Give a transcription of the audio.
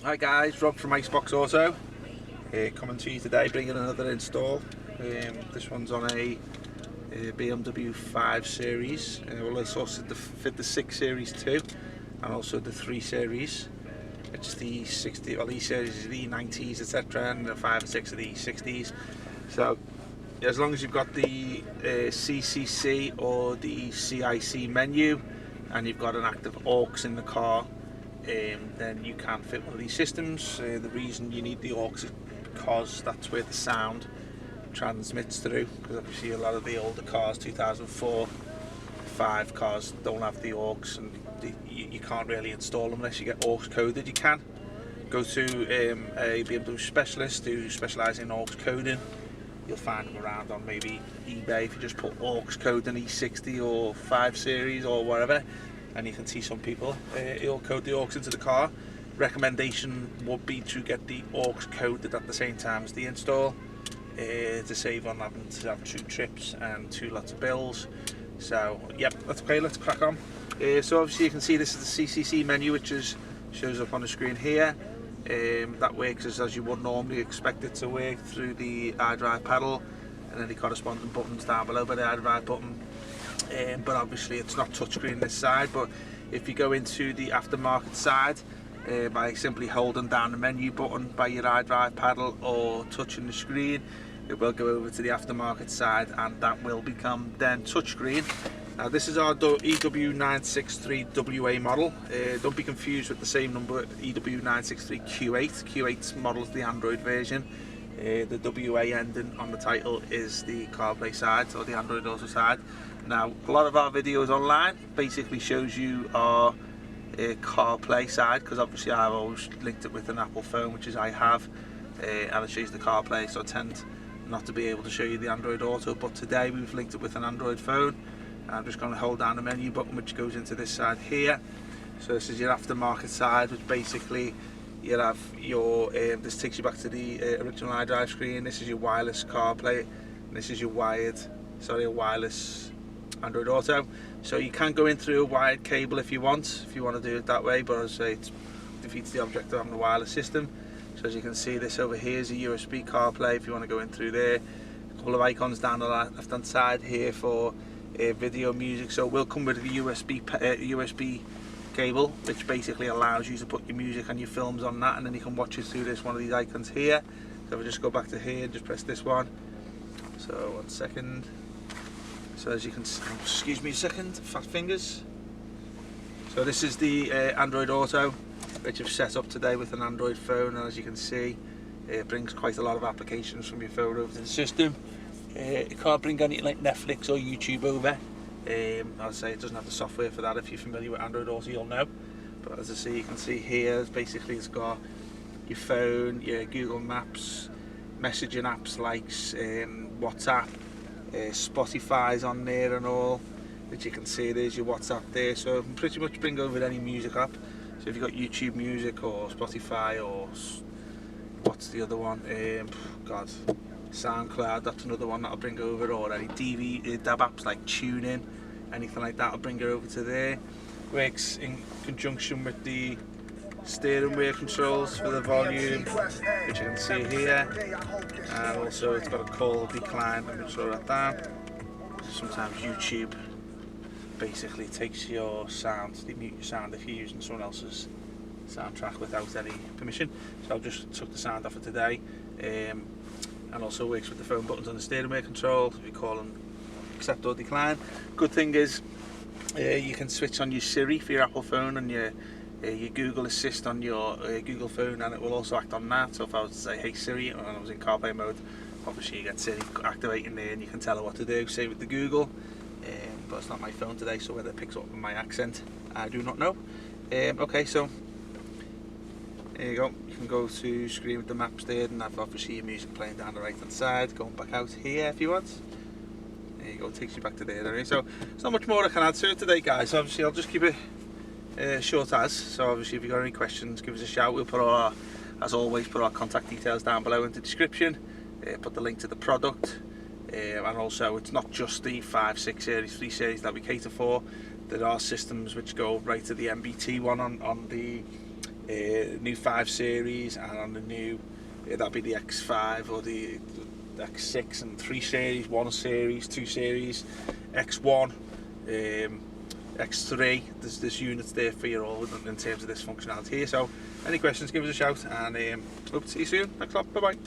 Hi guys, Rob from Iceboxauto, coming to you today bringing another install. This one's on a BMW 5 Series. Well, it's also to fit the 6 Series too, and also the 3 Series. It's the 60, well, these series is the E90s, etc., and the 5 and 6 are the E60s. So as long as you've got the CCC or the CIC menu and you've got an active aux in the car, then you can fit one of these systems. The reason you need the aux is because that's where the sound transmits through, because obviously a lot of the older cars, 2004, 5 cars, don't have the aux, and you can't really install them unless you get aux coded. You can go to a BMW specialist who specialises in aux coding. You'll find them around on maybe eBay if you just put aux code in E60 or 5 Series or whatever, and you can see some people it'll code the aux into the car. Recommendation would be to get the aux coded at the same time as the install, to save on having to have 2 trips and 2 lots of bills. So yep, that's okay, let's crack on. So obviously you can see this is the CCC menu, which shows up on the screen here. That works as you would normally expect it to work, through the iDrive pedal and then the corresponding buttons down below by the iDrive button. But obviously it's not touchscreen this side, but if you go into the aftermarket side by simply holding down the menu button by your iDrive pedal or touching the screen, it will go over to the aftermarket side and that will become then touchscreen. Now this is our EW963WA model. Don't be confused with the same number, EW963Q8. Q8's model is the Android version. The WA ending on the title is the CarPlay side, or the Android Auto side. Now a lot of our videos online basically shows you our CarPlay side, because obviously I've always linked it with an Apple phone, which is I have, and it shows the CarPlay, so I tend not to be able to show you the Android Auto. But today we've linked it with an Android phone. I'm just going to hold down the menu button, which goes into this side here. So this is your aftermarket side, which basically you'll have your this takes you back to the original iDrive screen. This is your wireless CarPlay, and this is your wireless Android Auto. So you can go in through a wired cable if you want to do it that way, but as I say, it defeats the object of having a wireless system. So as you can see, this over here is a USB CarPlay if you want to go in through there. A couple of icons down the left hand side here for video, music. So it will come with a USB cable, which basically allows you to put your music and your films on that, and then you can watch it through one of these icons here. So if I just go back to here and just press this one. So 1 second. So as you can see, excuse me a second, fat fingers. So this is the Android Auto, which I've set up today with an Android phone, and as you can see, it brings quite a lot of applications from your phone over to the system. It can't bring anything like Netflix or YouTube over. I'll say it doesn't have the software for that. If you're familiar with Android Auto, you'll know. But as I say, you can see here, basically it's got your phone, your Google Maps, messaging apps like WhatsApp, Spotify's on there and all, which you can see there's your WhatsApp there. So it can pretty much bring over any music app. So if you've got YouTube Music or Spotify, or what's the other one? SoundCloud, that's another one that'll bring over, or any DAB apps like TuneIn, anything like that will bring it over to there. Works in conjunction with the steering wheel controls for the volume, which you can see here, and also it's got a call decline. Let me slow that down. Sometimes YouTube basically takes your sound, they mute your sound if you're using someone else's soundtrack without any permission. So I've just took the sound off of today. And also works with the phone buttons on the steering wheel control. If you call them accept or decline. Good thing is you can switch on your Siri for your Apple phone and your Google Assist on your Google phone, and it will also act on that. So if I was to say hey Siri and I was in CarPlay mode, obviously you get Siri activating there and you can tell her what to do. Same with the Google, but it's not my phone today, so whether it picks up my accent I do not know. Okay, so there you go. You can go to screen with the maps there, and have obviously your music playing down the right hand side. Going back out here if you want. There you go, takes you back to there. Anyway. So there's not much more I can add to it today, guys. Obviously I'll just keep it short as. So obviously if you've got any questions, give us a shout. We'll put as always, put our contact details down below in the description. Put the link to the product. And also it's not just the 5, 6 series, 3 series that we cater for. There are systems which go right to the MBT one on the new 5 Series, and on the new, that'll be the X5 or the X6 and 3 Series, 1 Series, 2 Series, X1, X3. There's units there for you all in terms of this functionality here. So any questions, give us a shout, and hope to see you soon. Thanks a lot, bye bye.